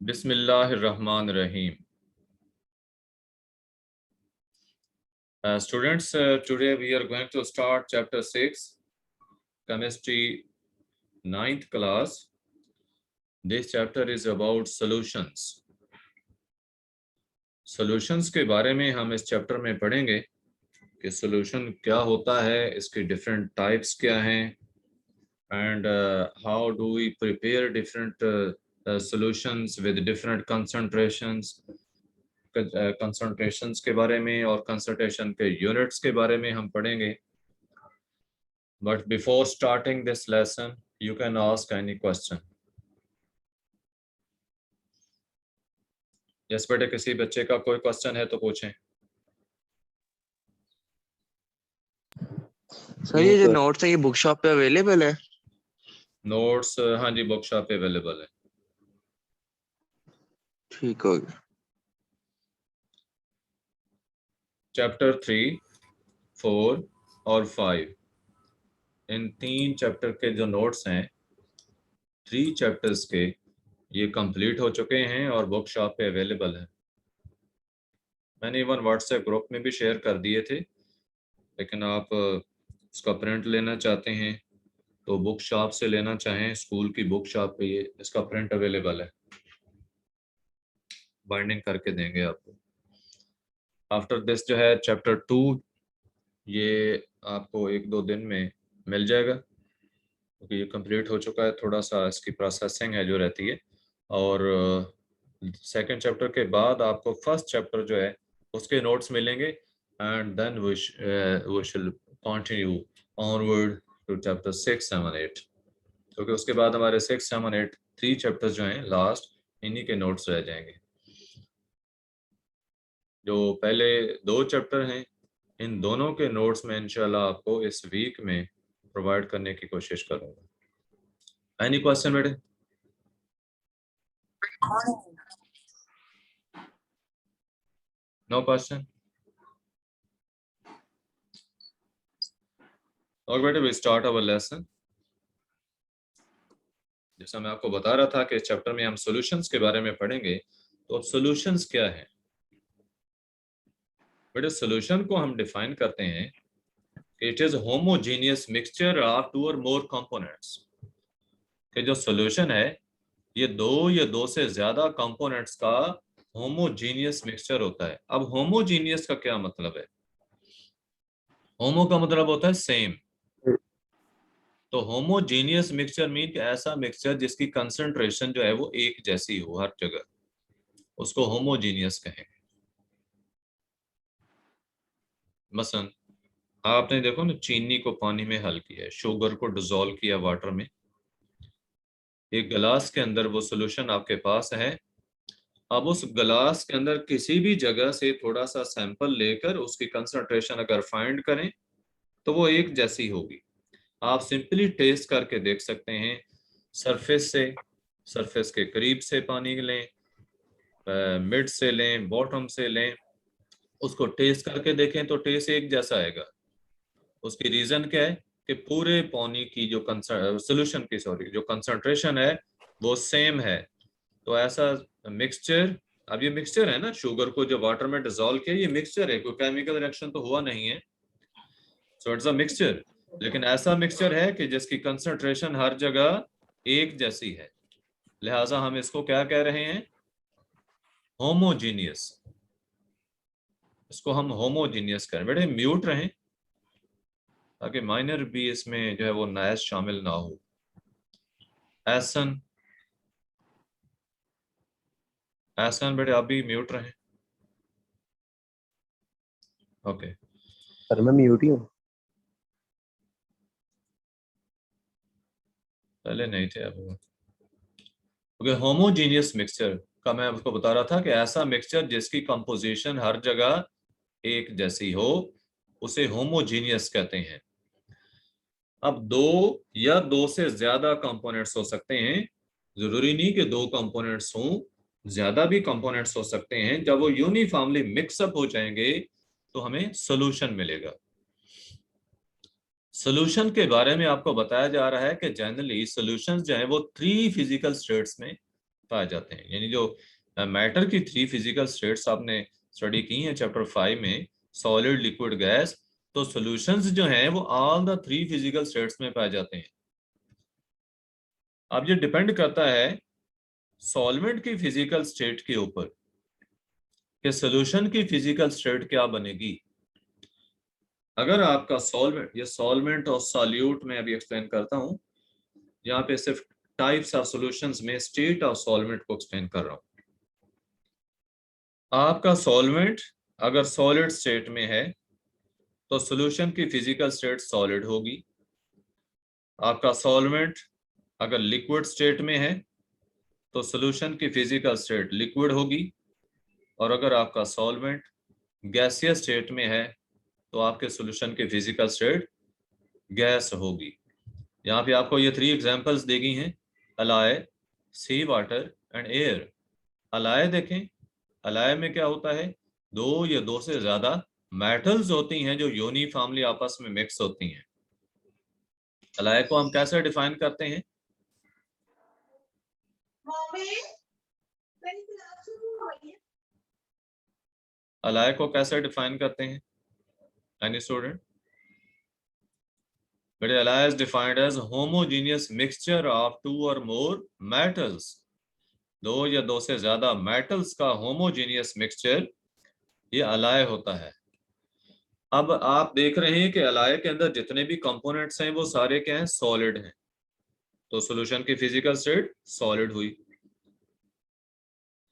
Bismillahirrahmanirrahim. Students, today we are going to start chapter 6, chemistry 9th class. This chapter is about solutions. Solutions के बारे में हम इस chapter में पढ़ेंगे कि solution क्या होता है, इसके different types क्या हैं, and how do we prepare different solutions with different concentrations. Concentrations के बारे में और कंसंट्रेशन के यूनिट्स के बारे में हम पढ़ेंगे. But before starting this lesson you can ask any question. Yes बेटे, किसी बच्चे का कोई क्वेश्चन है तो पूछें. सर ये जो नोट्स है ये बुक शॉप पे अवेलेबल है? नोट्स हाँ जी, बुक शॉप पे अवेलेबल है. ठीक हो गया. चैप्टर 3, 4 और 5, इन 3 चैप्टर के जो नोट्स हैं 3 चैप्टर्स के, ये कंप्लीट हो चुके हैं और बुक शॉप पे अवेलेबल है. मैंने इवन व्हाट्सएप ग्रुप में भी शेयर कर दिए थे, लेकिन आप इसका प्रिंट लेना चाहते हैं तो बुक शॉप से लेना चाहें, स्कूल की बुक शॉप पे ये इसका प्रिंट अवेलेबल है, बाइंडिंग करके देंगे आपको. आफ्टर दिस जो है चैप्टर 2, ये आपको 1-2 दिन में मिल जाएगा क्योंकि ये कंप्लीट हो चुका है. थोड़ा सा इसकी प्रोसेसिंग है जो रहती है. और सेकंड चैप्टर के बाद आपको फर्स्ट चैप्टर जो है उसके नोट्स मिलेंगे and then we will continue onward to chapter 6, 7, 8, क्योंकि उसके बाद हमारे 6, 7, 8 3 चैप्टर्स जो हैं लास्ट, इन्हीं के नोट्स रह जाएंगे. जो पहले 2 चैप्टर हैं इन दोनों के नोट्स में इंशाल्लाह आपको इस वीक में प्रोवाइड करने की कोशिश करूंगा. एनी क्वेश्चन बेटे? No question? और बेटे वी स्टार्ट अवर लेसन. जैसा मैं आपको बता रहा था कि इस चैप्टर में हम सॉल्यूशंस के बारे में पढ़ेंगे. तो अब सॉल्यूशंस क्या है बेटे? सॉल्यूशन को हम डिफाइन करते हैं कि it is homogeneous mixture of 2 और मोर कंपोनेंट्स. कि जो सॉल्यूशन है ये 2 या 2 से ज्यादा कंपोनेंट्स का होमोजेनियस मिक्सचर होता है. अब होमोजेनियस का क्या मतलब है? होमो का मतलब होता है सेम. तो होमोजेनियस मिक्सचर मीन कि ऐसा मिक्सचर जिसकी कंसंट्रेशन जो है वो एक जैसी हो हर जगह, उसको होमोजेनियस कहेंगे. मसलन आपने देखो ना, चीनी को पानी में हल किया है, शुगर को डिसॉल्व किया वाटर में, एक गिलास के अंदर वो सॉल्यूशन आपके पास है. अब उस गिलास के अंदर किसी भी जगह से थोड़ा सा सैंपल लेकर उसकी कंसंट्रेशन अगर फाइंड करें तो वो एक जैसी होगी. आप सिंपली टेस्ट करके देख सकते हैं. सरफेस से, सरफेस के करीब से पानी लें, मिड से लें, बॉटम से लें, उसको टेस्ट करके देखें तो टेस्ट एक जैसा आएगा. उसकी रीजन क्या है कि पूरे पानी की जो सोल्यूशन की जो कंसंट्रेशन है वो सेम है. तो ऐसा मिक्सचर, अब ये मिक्सचर है ना, शुगर को जो वाटर में डिसॉल्व किया, ये मिक्सचर है, कोई केमिकल रिएक्शन तो हुआ नहीं है. So it's a mixture. लेकिन ऐसा मिक्सचर है कि जिसकी कंसंट्रेशन हर जगह एक जैसी है, लिहाजा हम इसको क्या कह रहे हैं? होमोजीनियस. इसको हम होमोजीनियस करें. बेटे म्यूट रहें ताकि माइनर भी इसमें जो है वो नॉइज शामिल ना हो. एहसन, एहसन बेटे आप भी म्यूट रहें. ओके. सर मैं म्यूट ही हूँ. पहले नहीं थे अब. ओके, होमोजीनियस मिक्सचर का मैं आपको बता रहा था कि ऐसा मिक्सचर जिसकी कंपोजिशन हर जगह एक जैसी हो उसे होमोजीनियस कहते हैं. अब 2 या 2 से ज्यादा कंपोनेंट्स हो सकते हैं, जरूरी नहीं कि 2 कंपोनेंट्स हों, ज्यादा भी कंपोनेंट्स हो सकते हैं. जब वो यूनिफॉर्मली मिक्सअप हो जाएंगे तो हमें सॉल्यूशन मिलेगा. सॉल्यूशन के बारे में आपको बताया जा रहा है कि जनरली सॉल्यूशंस जो है वो 3 फिजिकल स्टेट्स में पाए जाते हैं। यानी जो मैटर की 3 फिजिकल स्टेट्स आपने स्टडी की हैं चैप्टर 5 में, सॉलिड, लिक्विड, गैस, तो सॉल्यूशंस जो हैं वो ऑल द 3 फिजिकल स्टेट्स में पाए जाते हैं। अब ये डिपेंड करता है सॉल्वेंट की फिजिकल स्टेट के ऊपर कि सॉल्यूशन की फिजिकल स्टेट क्या बनेगी। अगर आपका सॉल्वेंट, ये सॉल्वेंट और सॉल्यूट में अभी एक्सप्लेन करता हूं, यहाँ पे सिर्फ टाइप्स ऑफ सॉल्यूशंस में स्टेट ऑफ सॉल्वेंट को एक्सप्लेन कर रहा हूं। आपका सॉल्वेंट अगर सॉलिड स्टेट में है तो सॉल्यूशन की फिजिकल स्टेट सॉलिड होगी। आपका सॉल्वेंट अगर लिक्विड स्टेट में है तो सॉल्यूशन की फिजिकल स्टेट लिक्विड होगी। और अगर आपका सॉल्वेंट गैसियस स्टेट में है तो आपके सॉल्यूशन की फिजिकल स्टेट गैस होगी। यहाँ पे आपको ये 3 एग्जांपल्स दी गई हैं, अलाय, सी वाटर एंड एयर। अलाय देखें, अलाय में क्या होता है, 2 या 2 से ज्यादा मेटल्स होती हैं जो यूनिफॉर्मली आपस में मिक्स होती हैं। अलाय को हम कैसे डिफाइन करते हैं? अलाय को कैसे डिफाइन करते हैं any student? But alloy is defined as homogeneous mixture of 2 or more metals. 2 या 2 से ज्यादा मेटल्स का होमोजेनियस मिक्सचर ये अलाय होता है। अब आप देख रहे हैं कि अलाय के अंदर जितने भी कंपोनेंट्स हैं वो सारे क्या हैं, सॉलिड हैं। तो सॉल्यूशन की फिजिकल स्टेट सॉलिड हुई।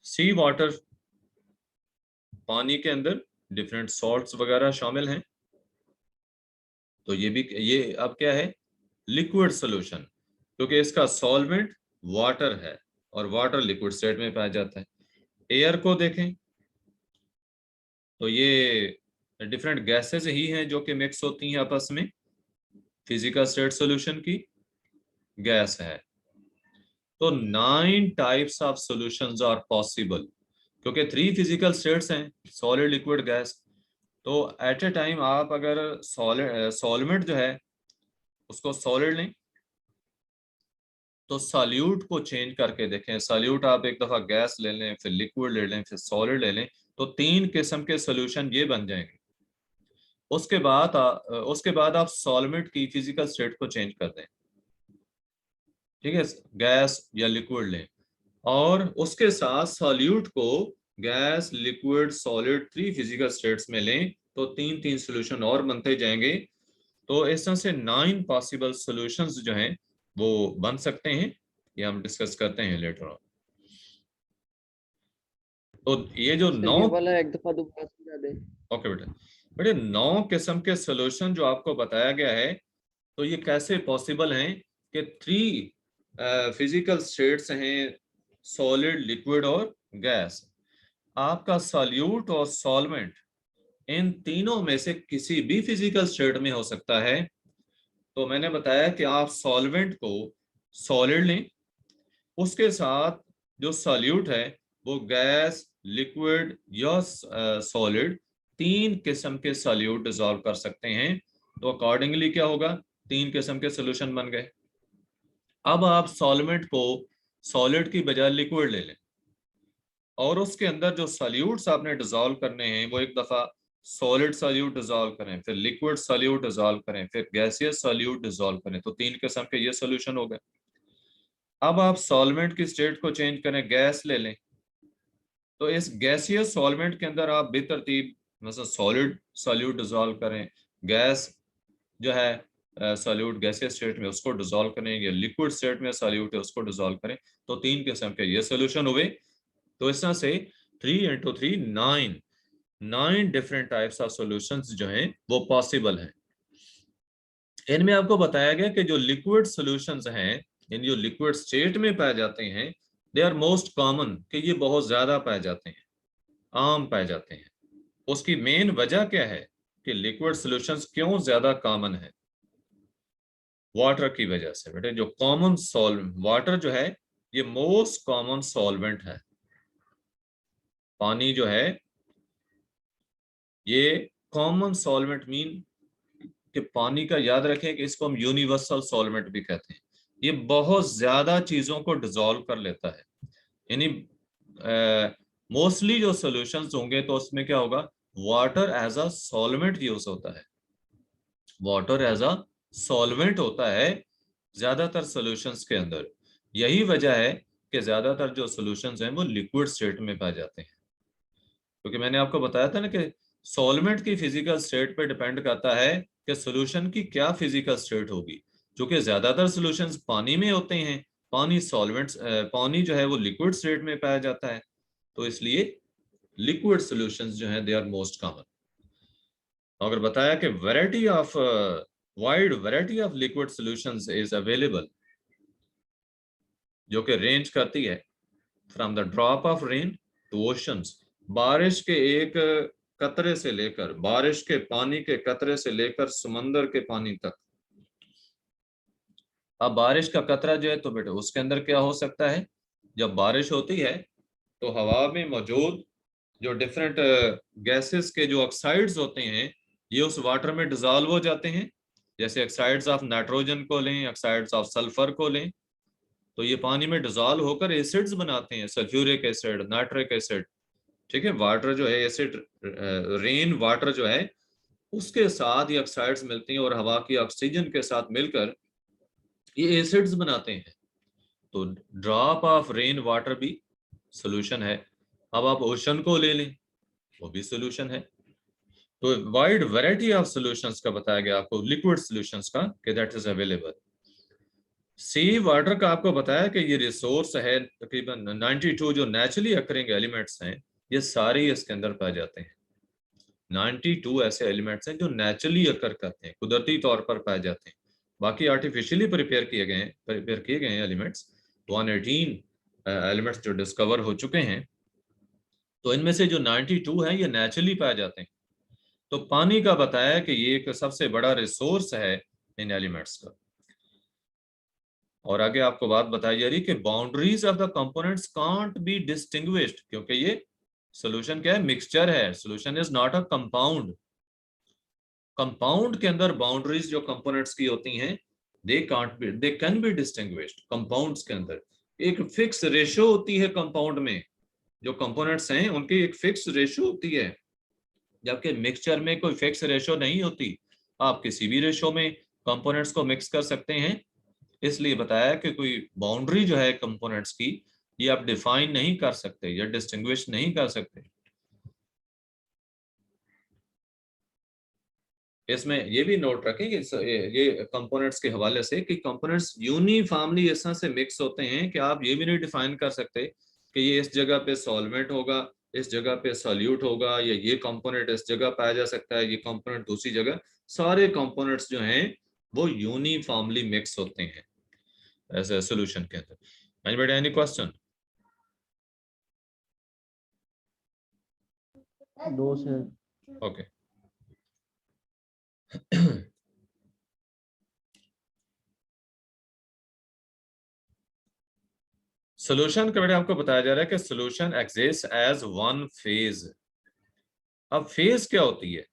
सी वाटर, पानी के अंदर डिफरेंट सॉल्ट्स वगैरह शामिल हैं, तो ये अब क्या है, लिक्विड सॉल्यूशन, क्योंकि इसका सॉल्वेंट वाटर है और वाटर लिक्विड स्टेट में पाया जाता है। एयर को देखें तो ये डिफरेंट गैसेस ही हैं जो कि मिक्स होती हैं आपस में, फिजिकल स्टेट सॉल्यूशन की गैस है। तो 9 types of solutions are possible, क्योंकि 3 फिजिकल स्टेट्स हैं, सॉलिड, लिक्विड, गैस। तो एट ए टाइम आप अगर सॉल्वेंट जो है उसको सॉलिड लें तो सॉल्यूट को चेंज करके देखें। सॉल्यूट आप एक दफा गैस ले लें, फिर लिक्विड ले लें, फिर सॉलिड ले लें, तो 3 किस्म के सॉल्यूशन ये बन जाएंगे। उसके बाद आप सॉल्वेंट की फिजिकल स्टेट को चेंज कर दें, ठीक है, गैस या लिक्विड लें, और उसके साथ सॉल्यूट को gas, liquid, solid 3 physical states में लें, तो 3 सॉल्यूशन और बनते जाएंगे। तो इस तरह से 9 पॉसिबल सॉल्यूशंस जो हैं वो बन सकते हैं। ये हम डिस्कस करते हैं लेटर ऑन। तो ये जो सर 9, ये वाला एक दफा दोबारा समझा दे। ओके बेटा, बेटे 9 किस्म के सॉल्यूशन जो आपको बताया गया है, तो ये कैसे पॉसिबल हैं कि 3 फिजिकल स्टेट्स हैं, सॉलिड, लिक्विड और गैस। आपका सॉल्यूट और सॉल्वेंट इन तीनों में से किसी भी फिजिकल स्टेट में हो सकता है। तो मैंने बताया कि आप सॉल्वेंट को सॉलिड लें, उसके साथ जो सॉल्यूट है वो गैस, लिक्विड या सॉलिड, 3 किस्म के सॉल्यूट डिसॉल्व कर सकते हैं। तो अकॉर्डिंगली क्या होगा, 3 किस्म के सोल्यूशन बन गए। अब आप सॉल्वेंट को सॉलिड की बजाय लिक्विड ले लें और उसके अंदर जो सॉल्यूट्स आपने डिसॉल्व करने हैं वो एक दफा सॉलिड सॉल्यूट डिसॉल्व करें, फिर लिक्विड सॉल्यूट डिसॉल्व करें, फिर गैसियस सॉल्यूट डिसॉल्व करें, तो 3 किस्म के ये सॉल्यूशन हो गए। अब आप सॉल्वेंट की स्टेट को चेंज करें, गैस ले लें, तो इस गैसियस सॉल्वेंट के अंदर आप बेतरतीब मतलब सॉलिड सॉल्यूट डिसॉल्व करें, गैस जो है सॉल्यूट गैसियस स्टेट में उसको डिसॉल्व करें, या लिक्विड स्टेट में सॉल्यूट है उसको डिसॉल्व करें, तो 3 किस्म के ये सॉल्यूशन हुए। तो इस तरह से 3 into 3 9 different types of solutions जो हैं वो पॉसिबल हैं। इनमें आपको बताया गया कि जो लिक्विड सॉल्यूशंस हैं, इन जो लिक्विड स्टेट में पाए जाते हैं, दे आर मोस्ट कॉमन, कि ये बहुत ज्यादा पाए जाते हैं, आम पाए जाते हैं। उसकी मेन वजह क्या है कि लिक्विड सॉल्यूशंस क्यों ज्यादा कॉमन है? वाटर की वजह से। बेटे जो कॉमन सॉल्वेंट, वाटर जो है ये मोस्ट कॉमन सॉल्वेंट है। पानी जो है ये कॉमन सॉल्वेंट मीन कि पानी का याद रखें कि इसको हम यूनिवर्सल सॉल्वेंट भी कहते हैं। ये बहुत ज्यादा चीजों को डिसॉल्व कर लेता है। यानी मोस्टली जो सॉल्यूशंस होंगे तो उसमें क्या होगा, water as a solvent use होता है, वाटर एज अ सॉल्वेंट होता है ज्यादातर सॉल्यूशंस के अंदर। यही वजह है कि ज्यादातर जो सॉल्यूशंस हैं वो लिक्विड स्टेट में पाए जाते हैं, क्योंकि मैंने आपको बताया था ना कि सॉल्वेंट की फिजिकल स्टेट पे डिपेंड करता है कि सॉल्यूशन की क्या फिजिकल स्टेट होगी। क्योंकि ज्यादातर सॉल्यूशंस पानी में होते हैं, पानी सॉल्वेंट्स, पानी जो है वो लिक्विड स्टेट में पाया जाता है, तो इसलिए लिक्विड सॉल्यूशंस जो हैं दे आर मोस्ट कॉमन। अगर बताया कि variety of wide variety of liquid solutions is available, जो कि रेंज करती है from the drop of rain to oceans, बारिश के एक कतरे से लेकर, बारिश के पानी के कतरे से लेकर समंदर के पानी तक। अब बारिश का कतरा जो है तो बेटा उसके अंदर क्या हो सकता है, जब बारिश होती है तो हवा में मौजूद जो डिफरेंट गैसेस के जो ऑक्साइड्स होते हैं ये उस वाटर में डिजॉल्व हो जाते हैं। जैसे ऑक्साइड्स ऑफ नाइट्रोजन को लें, ऑक्साइड्स ऑफ सल्फर को लें, तो ये पानी में डिजॉल्व होकर एसिड्स बनाते हैं, सल्फ्यूरिक एसिड, नाइट्रिक एसिड। ठीक है, वाटर जो है एसिड, रेन वाटर जो है उसके साथ ये ऑक्साइड्स मिलती हैं और हवा की ऑक्सीजन के साथ मिलकर ये एसिड्स बनाते हैं। तो ड्रॉप ऑफ रेन वाटर भी सोल्यूशन है। अब आप ओशन को ले लें, वो भी सोल्यूशन है। तो वाइड वैरायटी ऑफ सॉल्यूशंस का बताया गया आपको, लिक्विड सॉल्यूशंस का, कि that is available. Sea water का आपको बताया कि ये रिसोर्स है, तकरीबन 92 जो नेचुरली अकरिंग एलिमेंट्स हैं ये सारे इसके अंदर पाए जाते हैं। 92 ऐसे एलिमेंट्स हैं जो नेचुरली अकर करते हैं, कुदरती तौर पर पाए जाते हैं। बाकी आर्टिफिशियली प्रिपेयर किए गए हैं एलिमेंट्स 118 एलिमेंट्स जो डिस्कवर हो चुके हैं, तो इनमें से जो 92 है ये नेचुरली पाए जाते हैं। तो पानी का बताया कि ये एक सबसे बड़ा रिसोर्स है इन एलिमेंट्स का। और आगे आपको बात बताई जा रही कि boundaries of the components can't be distinguished, क्योंकि ये सोल्यूशन क्या है, मिक्सचर है, solution is not a compound. Compound के अंदर बाउंड्रीज जो कंपोनेंट्स की होती हैं they can be distinguished. Compounds के अंदर एक फिक्स रेशो होती है, कंपाउंड में जो कंपोनेंट्स हैं उनकी एक फिक्स रेशो होती है, जबकि मिक्सचर में कोई फिक्स रेशो नहीं होती। आप किसी भी रेशो में कंपोनेंट्स को मिक्स कर सकते हैं। इसलिए बताया कि कोई बाउंड्री जो है कंपोनेंट्स की ये आप डिफाइन नहीं कर सकते या डिस्टिंग्विश नहीं कर सकते। इसमें ये भी नोट रखें कि ये कंपोनेंट्स के हवाले से कि कंपोनेंट्स यूनिफॉर्मली इस तरह से मिक्स होते हैं कि आप ये भी नहीं डिफाइन कर सकते कि ये इस जगह पे सॉल्वेंट होगा, इस जगह पे सॉल्यूट होगा, या ये कंपोनेंट इस जगह पाया जा सकता है, ये कंपोनेंट दूसरी जगह। सारे कंपोनेंट्स जो हैं वो यूनिफॉर्मली मिक्स होते हैं ऐसे सोल्यूशन के अंदर। Any question? दो से ओके। सोल्यूशन के बारे में आपको बताया जा रहा है कि solution exist as one phase. अब फेज क्या होती है?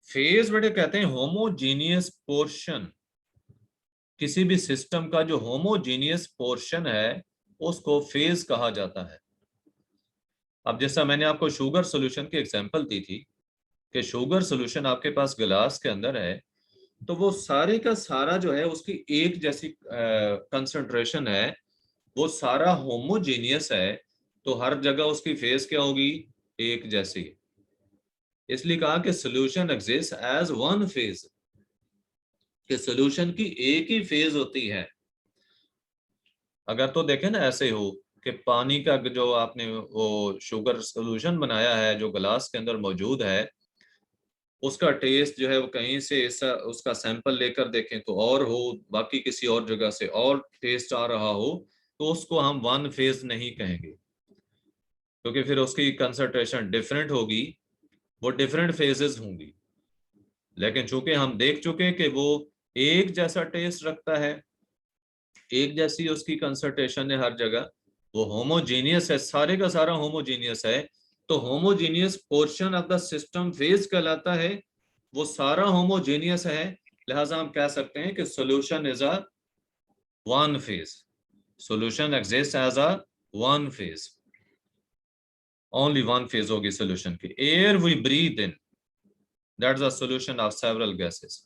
फेज बेटे कहते हैं होमोजीनियस पोर्शन। किसी भी सिस्टम का जो होमोजीनियस पोर्शन है उसको फेज कहा जाता है। अब जैसा मैंने आपको शुगर सॉल्यूशन की एग्जांपल दी थी कि शुगर सॉल्यूशन आपके पास गिलास के अंदर है, तो वो सारे का सारा जो है उसकी एक जैसी कंसंट्रेशन है, वो सारा होमोजीनियस है, तो हर जगह उसकी फेज क्या होगी, एक जैसी। इसलिए कहा कि solution exist as one phase, कि सॉल्यूशन की एक ही फेज होती है। अगर तो देखें ना ऐसे हो कि पानी का जो आपने वो शुगर सॉल्यूशन बनाया है जो गिलास के अंदर मौजूद है, उसका टेस्ट जो है वो कहीं से ऐसा उसका सैंपल लेकर देखें तो और हो, बाकी किसी और जगह से और टेस्ट आ रहा हो, तो उसको हम वन फेज नहीं कहेंगे, क्योंकि फिर उसकी कंसंट्रेशन डिफरेंट होगी, वो डिफरेंट फेजेस होंगी। लेकिन चूंकि हम देख चुके कि वो एक जैसा टेस्ट रखता है, एक जैसी उसकी कंसंट्रेशन है हर जगह, वो होमोजीनियस है, सारे का सारा होमोजीनियस है, तो homogeneous portion of the system phase कहलाता है। वो सारा होमोजीनियस है, लिहाजा हम कह सकते हैं कि solution is a one phase. Solution exists as a one phase. Only one phase होगी solution की. Air we breathe in, that's a solution of several gases.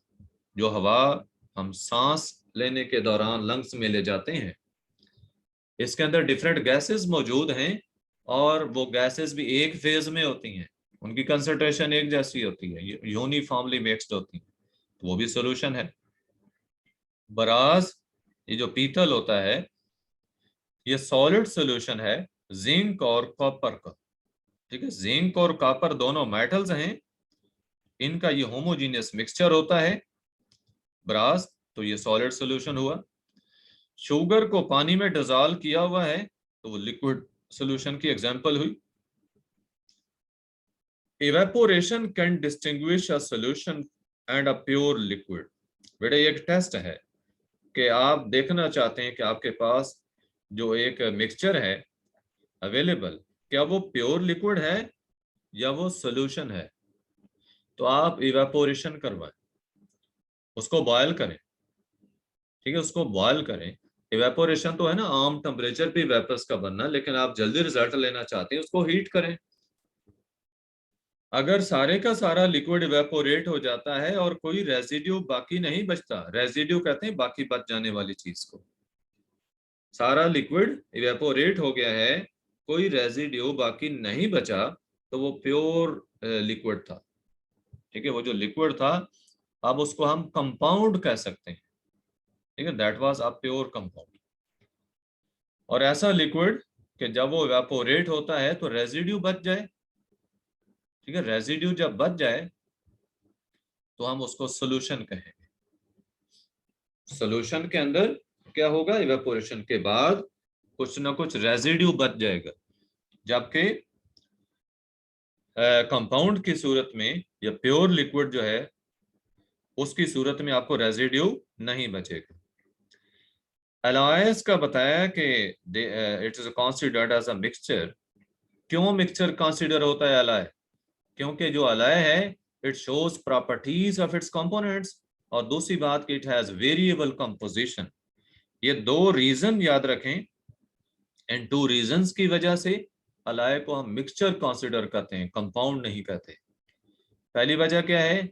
जो हवा हम सांस लेने के दौरान लंग्स में ले जाते हैं, इसके अंदर डिफरेंट गैसेस मौजूद हैं और वो गैसेस भी एक फेज में होती हैं, उनकी कंसंट्रेशन एक जैसी होती है, यूनिफॉर्मली मिक्स्ड होती है, तो वो भी सॉल्यूशन है. बराज ये जो पीतल होता है ये सॉलिड सॉल्यूशन है जिंक और कॉपर का. ठीक है, जिंक और कॉपर दोनों मेटल्स हैं, इनका ये होमोजीनियस मिक्सचर होता है ब्रास, तो ये सॉलिड सॉल्यूशन हुआ. शुगर को पानी में डिसॉल्व किया हुआ है तो वो लिक्विड सॉल्यूशन की एग्जांपल हुई. Evaporation can distinguish a solution and a pure liquid. बेटा ये एक टेस्ट है कि आप देखना चाहते हैं कि आपके पास जो एक मिक्सचर है अवेलेबल, क्या वो प्योर लिक्विड है या वो सॉल्यूशन है. तो आप इवेपोरेशन करवाएं, उसको बॉयल करें. ठीक है, उसको बॉयल करें. इवेपोरेशन तो है ना आम टेम्परेचर पे वेपर्स का बनना, लेकिन आप जल्दी रिजल्ट लेना चाहते हैं उसको हीट करें. अगर सारे का सारा लिक्विड इवेपोरेट हो जाता है और कोई रेजिड्यू बाकी नहीं बचता, रेजिड्यू कहते हैं बाकी बच जाने वाली चीज को, सारा लिक्विड इवेपोरेट हो गया है, कोई रेजिड्यू बाकी नहीं बचा, तो वो प्योर लिक्विड था. ठीक है, वो जो लिक्विड था अब उसको हम कंपाउंड कह सकते हैं. ठीक है, that was a pure compound. और ऐसा लिक्विड कि जब वो इवेपोरेट होता है तो रेजिड्यू बच जाए. ठीक है, रेजिड्यू जब बच जाए तो हम उसको सॉल्यूशन कहेंगे. सॉल्यूशन के अंदर क्या होगा, इवेपोरेशन के बाद कुछ ना कुछ रेजिड्यू बच जाएगा, जबकि कंपाउंड की सूरत में या प्योर लिक्विड जो है उसकी सूरत में आपको रेजिड्यू नहीं बचेगा. एलायस का बताया कि it is considered as a mixture. क्यों मिक्सचर कंसीडर होता है एलाय, क्योंकि जो एलाय है it shows properties of its components, और दूसरी बात कि इट हैज वेरिएबल कंपोजिशन. ये दो रीजन याद रखें, इन टू रीजंस की वजह से एलाय को हम मिक्सचर कंसीडर करते हैं, कंपाउंड नहीं कहते. पहली वजह क्या है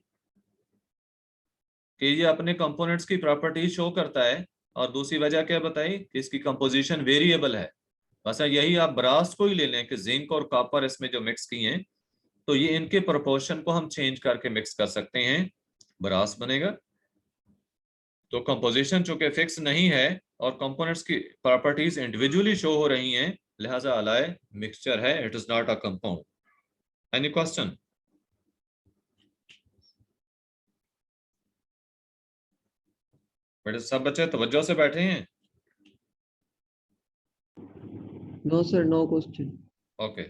कि ये अपने कंपोनेंट्स की प्रॉपर्टी शो करता है, और दूसरी वजह क्या बताई कि इसकी कंपोजिशन वेरिएबल है. बस यही आप ब्रास को ही ले लें कि जिंक और कॉपर इसमें जो मिक्स किए हैं, तो ये इनके प्रोपोर्शन को हम चेंज करके मिक्स कर सकते हैं, ब्रास बनेगा. तो कंपोजिशन चूंकि फिक्स नहीं है और कंपोनेंट्स की प्रॉपर्टीज इंडिविजुअली शो हो रही हैं, लिहाजा अलाय मिक्सचर है, it is not a compound. Any question? बेटे सब बच्चे तवज्जो से बैठे हैं? No sir, no question. Okay,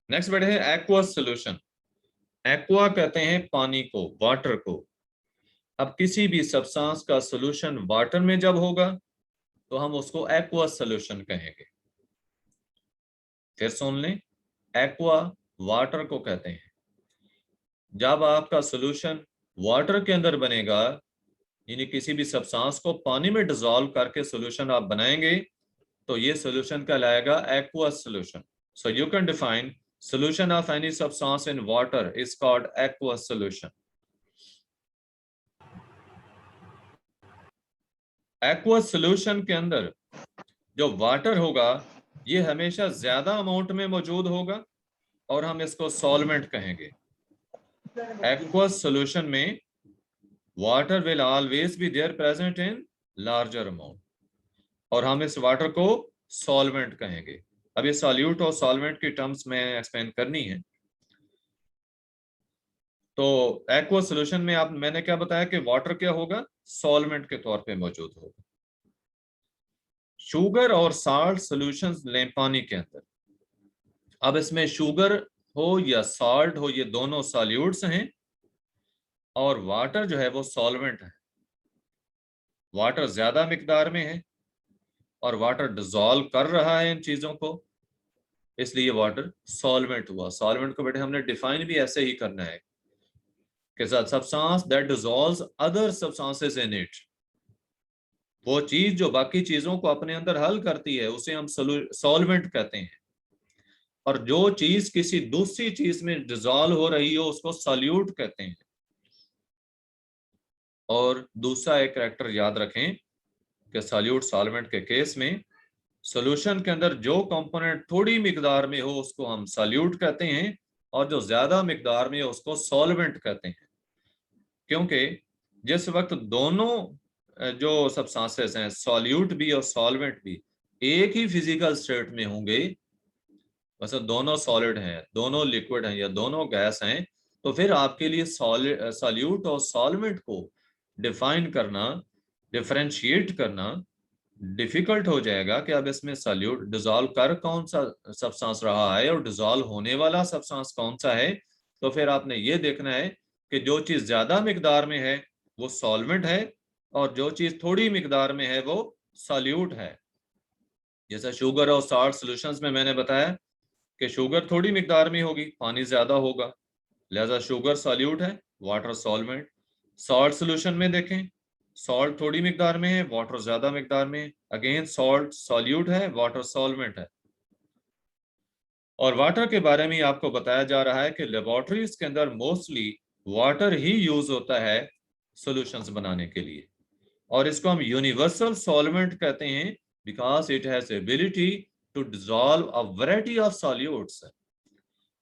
next बेटे है एक्वस सॉल्यूशन. एक्वा कहते हैं पानी को, वाटर को. अब किसी भी सब्सटेंस का सॉल्यूशन वाटर में जब होगा तो हम उसको एक्वस सॉल्यूशन कहेंगे. फिर सुन लें, एक्वा वाटर को कहते हैं. जब आपका सॉल्यूशन वाटर के अंदर बनेगा, यानी किसी भी सब्सटेंस को पानी में डिसॉल्व करके सॉल्यूशन आप बनाएंगे, तो ये सॉल्यूशन कहलाएगा aqueous solution. So you can define solution of any substance in water is called aqueous solution. aqueous solution के अंदर जो वाटर होगा ये हमेशा ज्यादा अमाउंट में मौजूद होगा और हम इसको सॉल्वेंट कहेंगे. aqueous solution में water will always be there present in larger amount और हम इस वाटर को सॉल्वेंट कहेंगे. अब ये सॉल्यूट और सॉल्वेंट की टर्म्स में एक्सप्लेन करनी है. तो एक्वस सॉल्यूशन में आप मैंने क्या बताया कि वाटर क्या होगा, सॉल्वेंट के तौर पे मौजूद होगा. शुगर और साल्ट सॉल्यूशंस लें पानी के अंदर. अब इसमें शुगर हो या साल्ट हो, ये दोनों सॉल्यूट्स हैं और वाटर जो है वो सॉल्वेंट है. वाटर ज्यादा मिकदार में है और वाटर डिसॉल्व कर रहा है इन चीजों को, इसलिए वाटर सॉल्वेंट हुआ. सॉल्वेंट को बेटे हमने डिफाइन भी ऐसे ही करना है कि substance that dissolves other substances in it. वो चीज जो बाकी चीजों को अपने अंदर हल करती है उसे हम सॉल्वेंट कहते हैं, और जो चीज किसी दूसरी चीज में डिजॉल्व हो रही हो उसको सॉल्यूट कहते हैं। और दूसरा एक कैरेक्टर याद रखें कि सॉल्यूट सॉल्वेंट के केस में सॉल्यूशन के अंदर जो कंपोनेंट थोड़ी मिकदार में हो उसको हम सॉल्यूट कहते हैं, और जो ज्यादा मिकदार में हो उसको सॉल्वेंट कहते हैं। क्योंकि जिस वक्त दोनों जो सब्सटेंसेस हैं, सॉल्यूट भी और सॉल्वेंट भी, एक ही फिजिकल स्टेट में होंगे, मतलब दोनों सॉलिड हैं, दोनों लिक्विड हैं या दोनों गैस हैं, तो फिर आपके लिए सॉल्यूट और सॉल्वेंट को डिफाइन करना, डिफरेंशिएट करना डिफिकल्ट हो जाएगा कि अब इसमें सॉल्यूट डिजॉल्व कर कौन सा सब्सटेंस रहा है और डिजॉल्व होने वाला सब्सटेंस कौन सा है। तो फिर आपने ये देखना है कि जो चीज ज्यादा मिकदार में है वो सॉल्वेंट है, और जो चीज थोड़ी मिकदार में है वो सॉल्यूट है। जैसा शुगर और साल्ट सॉल्यूशंस में मैंने बताया कि शुगर थोड़ी मिकदार में होगी, पानी ज्यादा होगा, लिहाजा शुगर सॉल्यूट है, वाटर सॉल्वेंट। सॉल्ट सॉल्यूशन में देखें, सॉल्ट थोड़ी मिकदार में है, वाटर ज्यादा मिकदार में है, अगेन सॉल्ट सॉल्यूट है, वाटर सॉल्वेंट है। और वाटर के बारे में आपको बताया जा रहा है कि लेबोरेटरीज के अंदर मोस्टली वाटर ही यूज होता है सॉल्यूशंस बनाने के लिए, और इसको हम यूनिवर्सल सॉल्वेंट कहते हैं because it has ability to dissolve a variety of solutes.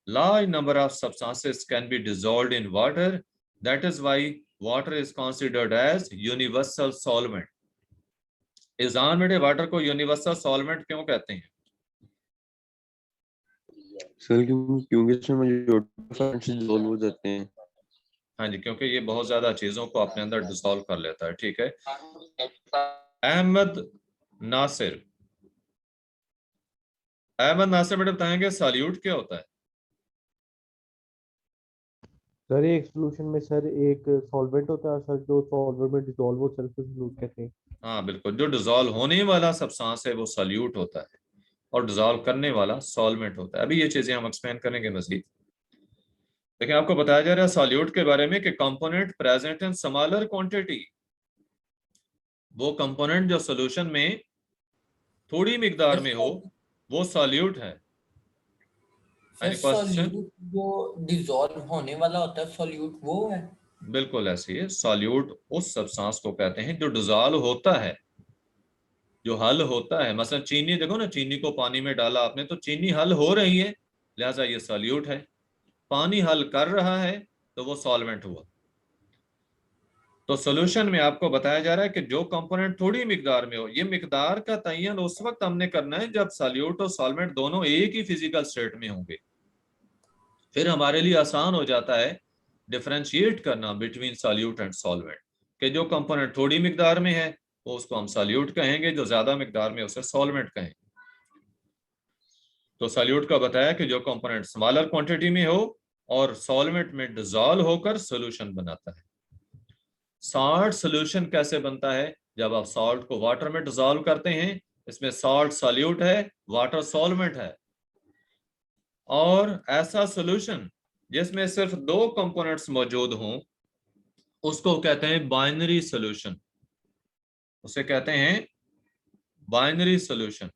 Large number of substances can be dissolved in water. That is why water is considered as universal solvent. Exam में water को universal solvent क्यों कहते हैं? Sir क्योंकि इसमें majority dissolve हो जाते हैं। हाँ जी, क्योंकि ये बहुत ज्यादा चीजों को अपने अंदर डिसॉल्व कर लेता है। ठीक है, अहमद नासिर, अहमद नासिर बेटा बताएंगे सॉल्यूट क्या होता है? सर एक सॉल्यूशन में सर एक सॉल्वेंट होता है सर, जो सॉल्वेंट में डिसॉल्व हो सेल्फ सॉल्यूट कहते हैं। हाँ बिल्कुल, जो डिसॉल्व होने वाला सब्सटेंस है वो सॉल्यूट होता है, और डिसॉल्व करने वाला सॉल्वेंट होता है। अभी ये चीजें हम एक्सप्लेन करेंगे मजीद। देखिए, आपको बताया जा रहा है सॉल्यूट के बारे में कि component present in smaller quantity, वो कंपोनेंट जो सॉल्यूशन में थोड़ी मिकदार में हो वो सॉल्यूट है। सॉल्यूट जो डिसॉल्व होने वाला होता है सॉल्यूट वो है? बिल्कुल ऐसे ही है, सॉल्यूट उस सब्सटेंस को कहते हैं जो डिसॉल्व होता है, जो हल होता है। मसलन चीनी देखो ना, चीनी को पानी में डाला आपने तो चीनी हल हो रही है, लिहाजा ये सॉल्यूट है। पानी हल कर रहा है तो वो सॉल्वेंट हुआ। तो सॉल्यूशन में आपको बताया जा रहा है कि जो कंपोनेंट थोड़ी मिकदार में हो, ये मिकदार का तयन उस वक्त हमने करना है जब सॉल्यूट और सॉल्वेंट दोनों एक ही फिजिकल स्टेट में होंगे। फिर हमारे लिए आसान हो जाता है डिफरेंशिएट करना बिटवीन सॉल्यूट एंड सॉल्वेंट, कि जो कंपोनेंट थोड़ी मिकदार में है वो उसको हम सॉल्यूट कहेंगे, जो ज्यादा मिकदार में उसे सॉल्वेंट कहेंगे। तो सॉल्यूट का बताया कि जो कंपोनेंट स्मॉलर क्वांटिटी में हो और सॉल्वेंट में डिसॉल्व होकर सॉल्यूशन बनाता है। सॉल्ट सॉल्यूशन कैसे बनता है? जब आप सॉल्ट को वाटर में डिसॉल्व करते हैं, इसमें सॉल्ट सॉल्यूट है, वाटर सॉल्वेंट है। और ऐसा सॉल्यूशन जिसमें सिर्फ दो कंपोनेंट्स मौजूद हों उसको कहते हैं बाइनरी सॉल्यूशन, उसे कहते हैं बाइनरी सॉल्यूशन।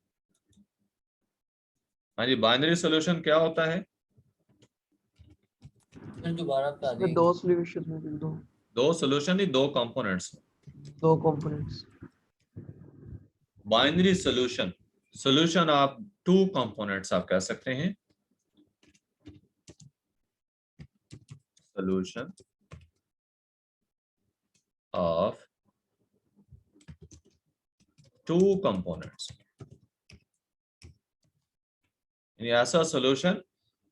हाँ जी, बाइनरी सॉल्यूशन क्या होता है? दोबारा बता इसमें दें। दो सॉल्यूशन है, दो सॉल्यूशन नहीं, दो कंपोनेंट्स, दो कंपोनेंट्स। बाइनरी सॉल्यूशन, सॉल्यूशन आप टू कंपोनेंट्स आप कह सकते हैं, सॉल्यूशन ऑफ टू कंपोनेंट्स। ऐसा सॉल्यूशन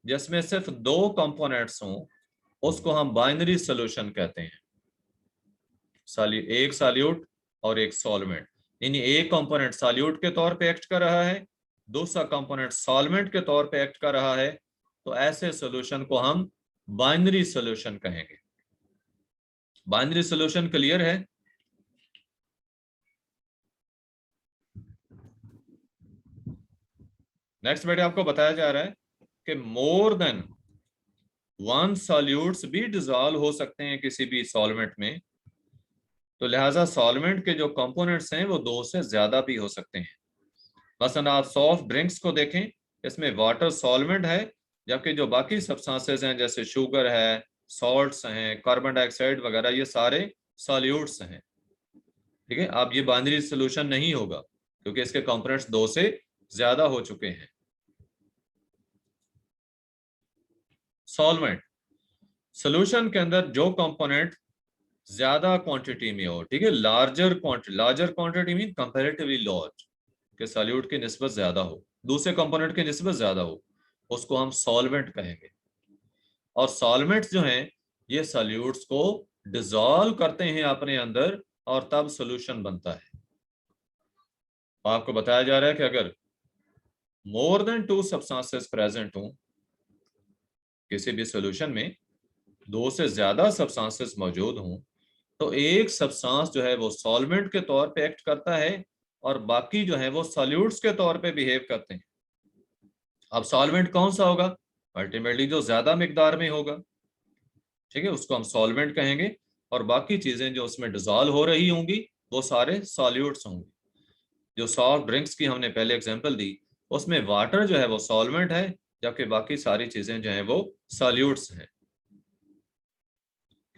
जिसमें सिर्फ दो कंपोनेंट्स हों उसको हम बाइनरी सॉल्यूशन कहते हैं। एक सॉल्यूट और एक सॉल्वेंट, यानी एक कंपोनेंट सॉल्यूट के तौर पे एक्ट कर रहा है, दूसरा कंपोनेंट सॉल्वेंट के तौर पे एक्ट कर रहा है, तो ऐसे सॉल्यूशन को हम बाइनरी सॉल्यूशन कहेंगे। बाइनरी सॉल्यूशन क्लियर है? नेक्स्ट बेटे आपको बताया जा रहा है कि मोर देन वन सॉल्यूट्स भी डिसॉल्व हो सकते हैं किसी भी सॉल्वेंट में। तो लिहाजा सॉल्वेंट के जो कंपोनेंट्स हैं वो 2 से ज्यादा भी हो सकते हैं। मसलन आप सॉफ्ट ड्रिंक्स को देखें, इसमें वाटर सॉल्वेंट है, जबकि जो बाकी सब्सटेंसेस हैं जैसे शुगर है, सॉल्ट्स हैं, कार्बन डाइऑक्साइड वगैरह, ये सारे सॉल्यूट्स हैं। ठीक है, अब ये बाइनरी सोल्यूशन नहीं होगा क्योंकि इसके कंपोनेंट्स 2 से ज्यादा हो चुके हैं। सॉल्वेंट सोल्यूशन के अंदर जो कंपोनेंट ज्यादा क्वांटिटी में हो, ठीक है, larger quantity mean comparatively large, के सॉल्यूट की निस्बत ज्यादा हो, दूसरे कंपोनेंट की निस्बत ज्यादा हो, उसको हम सॉल्वेंट कहेंगे। और सॉल्वेंट्स जो हैं ये सॉल्यूट्स को डिसॉल्व करते हैं अपने अंदर और तब सॉल्यूशन बनता है। आपको बताया जा रहा है कि अगर मोर देन 2 सब्सटेंसेस प्रेजेंट हों किसी भी सॉल्यूशन में, 2 से ज्यादा सब्सटेंसेस मौजूद हों, तो एक सब्सटेंस जो है वो सॉल्वेंट के तौर पे एक्ट करता है और बाकी जो है वो सॉल्यूट्स के तौर पे बिहेव करते हैं। अब सॉल्वेंट कौन सा होगा? अल्टीमेटली जो ज्यादा मिकदार में होगा, ठीक है, उसको हम सॉल्वेंट कहेंगे। और बाकी चीजें जो उसमें डिसॉल्व हो रही होंगी वो सारे सॉल्यूट्स होंगे। जो सॉफ्ट ड्रिंक्स की हमने पहले एग्जांपल दी, उसमें वाटर जो है वो सॉल्वेंट है, जबकि बाकी सारी चीजें जो हैं वो सॉल्यूट्स हैं।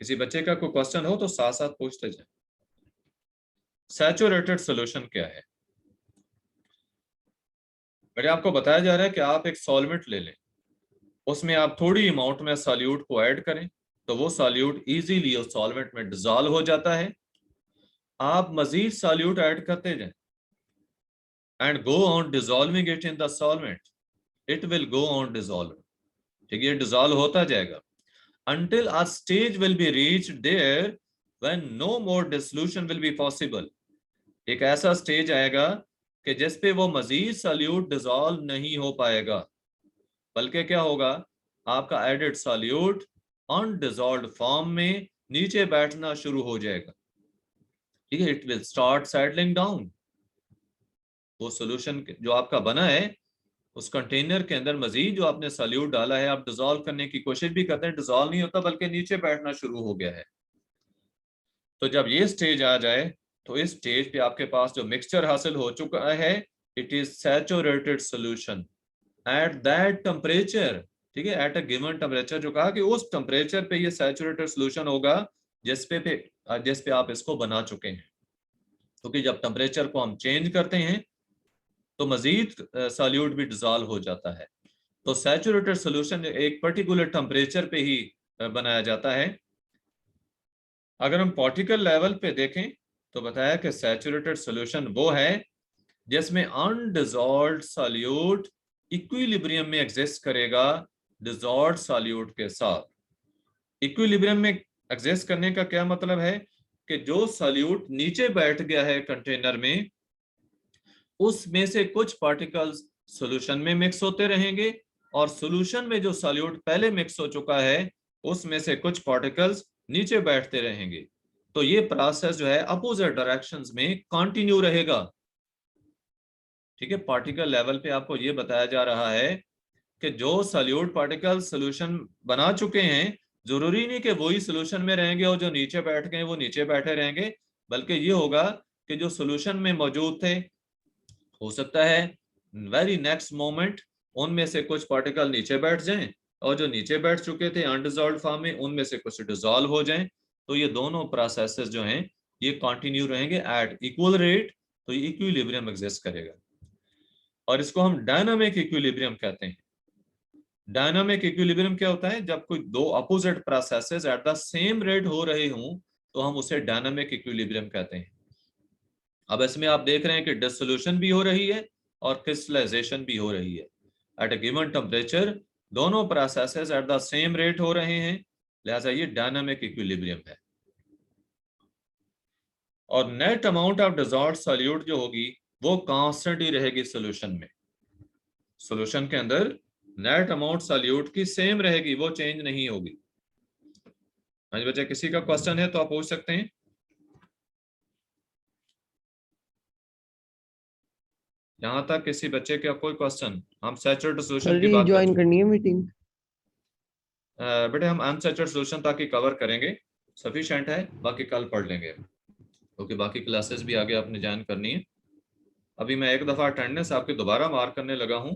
किसी बच्चे का कोई क्वेश्चन हो तो साथ साथ पूछते जाए। सैचुरेटेड सॉल्यूशन क्या है? बड़े आपको बताया जा रहा है कि आप एक सॉल्वेंट ले लें, उसमें आप थोड़ी अमाउंट में सॉल्यूट को ऐड करें तो वो सॉल्यूट इजीली उस सॉल्वेंट में डिसॉल्व हो जाता है। आप मजीद सॉल्यूट ऐड करते जाएं and go on dissolving it in the solvent, it will go on dissolve, ठीक है, डिसॉल्व होता जाएगा until a stage will be reached there when no more dissolution will be possible। एक ऐसा स्टेज आएगा कि जिस पे वो मजीद सॉल्यूट डिसॉल्व नहीं हो पाएगा, बल्कि क्या होगा, आपका एडिड सॉल्यूट अनडिसॉल्व्ड फॉर्म में नीचे बैठना शुरू हो जाएगा, ठीक है, it will start settling down. वो सॉल्यूशन जो आपका बना है उस कंटेनर के अंदर मजीद जो आपने सॉल्यूट डाला है, आप डिसॉल्व करने की कोशिश भी करते हैं, डिसॉल्व नहीं होता बल्कि नीचे बैठना शुरू हो गया है। तो जब ये स्टेज आ जाए तो इस स्टेज पे आपके पास जो मिक्सचर हासिल हो चुका है, it is saturated solution at that temperature, ठीक है, एट अ गिवन टेम्परेचर, जो कहा कि उस टेम्परेचर पे ये सैचुरेटेड सॉल्यूशन होगा जिस पे आप इसको बना चुके हैं। क्योंकि जब टेम्परेचर को हम चेंज करते हैं तो मजीद सॉल्यूट भी डिसॉल्व हो जाता है। तो सैचुरेटेड सॉल्यूशन एक पर्टिकुलर टेम्परेचर पे ही बनाया जाता है। अगर हम पार्टिकल लेवल पे देखें तो बताया कि सैचुरेटेड सॉल्यूशन वो है जिसमें अनडिसॉल्व्ड सॉल्यूट इक्विलिब्रियम में एग्जिस्ट करेगा डिसॉल्व्ड सॉल्यूट के साथ। इक्विलिब्रियम में एग्जिस्ट करने का क्या मतलब है कि जो सॉल्यूट नीचे बैठ गया है कंटेनर में, उसमें से कुछ पार्टिकल्स सॉल्यूशन में मिक्स होते रहेंगे और सॉल्यूशन में जो सॉल्यूट पहले मिक्स हो चुका है उसमें से कुछ पार्टिकल्स नीचे बैठते रहेंगे। तो ये प्रोसेस जो है अपोजिट डायरेक्शंस में कंटिन्यू रहेगा, ठीक है। पार्टिकल लेवल पे आपको ये बताया जा रहा है कि जो सॉल्यूट पार्टिकल सॉल्यूशन बना चुके हैं, जरूरी नहीं कि वही सॉल्यूशन में रहेंगे और जो नीचे बैठ गए वो नीचे बैठे रहेंगे, बल्कि ये होगा कि जो सॉल्यूशन में मौजूद थे, हो सकता है वेरी नेक्स्ट मोमेंट उनमें से कुछ पार्टिकल नीचे बैठ जाएं और जो नीचे बैठ चुके थे अनडिसॉल्व्ड फॉर्म में, उनमें से कुछ डिसॉल्व हो जाएं। तो ये दोनों प्रोसेसेस जो हैं ये कंटिन्यू रहेंगे एट इक्वल रेट, तो ये इक्विलिब्रियम एग्जिस्ट करेगा और इसको हम डायनामिक इक्विलिब्रियम कहते हैं। डायनामिक इक्विलिब्रियम क्या होता है? जब कोई दो opposite processes at the same rate हो रहे हों तो हम उसे डायनामिक इक्विलिब्रियम कहते हैं। अब इसमें आप देख रहे हैं कि डिसोल्यूशन भी हो रही है और क्रिस्टलाइजेशन भी हो रही है एट अ गिवन टेम्परेचर, दोनों processes at the same rate हो रहे हैं, लिहाजा ये डायनामिक इक्विलिब्रियम है। और net amount of dissolved solute जो होगी वो कांस्टेंट ही रहेगी सॉल्यूशन में। सॉल्यूशन के अंदर नेट अमाउंट सॉल्यूट की सेम रहेगी, वो चेंज नहीं होगी। हाँ बच्चे, किसी का क्वेश्चन है तो आप पूछ सकते हैं। यहाँ तक किसी बच्चे का कोई क्वेश्चन? हम सैचुरेटेड सॉल्यूशन की बात ज्वाइन करनी है मीटिंग। बेटे हम अनसैचुरेटेड सॉल्यूशन ताकि कवर करेंगे, सफिशिएंट है, बाकी कल पढ़ लेंगे। क्योंकि बाकी क्लासेस भी आगे आपने ज्वाइन करनी है। अभी मैं एक दफा अटेंडेंस आपकी दोबारा मार्क करने लगा हूं।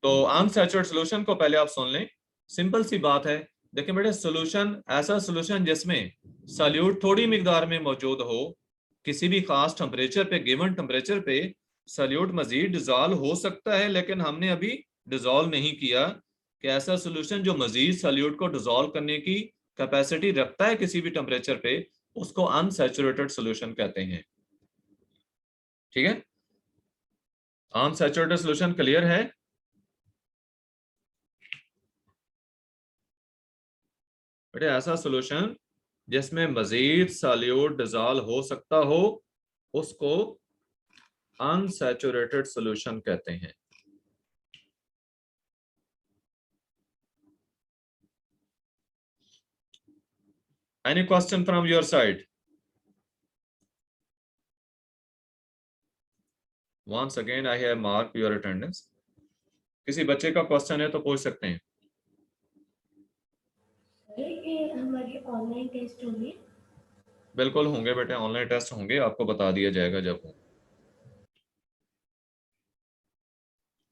तो अनसैचुरेटेड सॉल्यूशन को पहले आप सुन लें। सिंपल सी बात है, देखिए बेटे, सॉल्यूशन ऐसा सॉल्यूशन जिसमें सॉल्यूट थोड़ी मिकदार में मौजूद हो, किसी भी खास टेम्परेचर पे, गिवन टेम्परेचर पे सॉल्यूट मजीद डिजॉल्व हो सकता है, लेकिन हमने अभी डिजॉल्व नहीं किया कि ऐसा सॉल्यूशन जो मजीद सॉल्यूट को डिजॉल्व करने की कैपेसिटी रखता है किसी भी टेम्परेचर पे, उसको अनसैचुरेटेड सॉल्यूशन कहते हैं। ठीक है, अनसैचुरेटेड सॉल्यूशन क्लियर है? बेटे ऐसा सॉल्यूशन जिसमें मजीद सॉल्यूट डिजॉल्व हो सकता हो, उसको अनसैचुरेटेड सॉल्यूशन कहते हैं। Any question from your side? Once again I have marked your attendance. किसी बच्चे का क्वेश्चन है तो पूछ सकते हैं। हमारे ऑनलाइन टेस्ट होंगे? बिल्कुल होंगे बेटे, ऑनलाइन टेस्ट होंगे, आपको बता दिया जाएगा जब हो।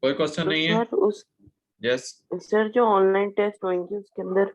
कोई क्वेश्चन नहीं है? Sir yes. सर जो ऑनलाइन टेस्ट होंगे उसके अंदर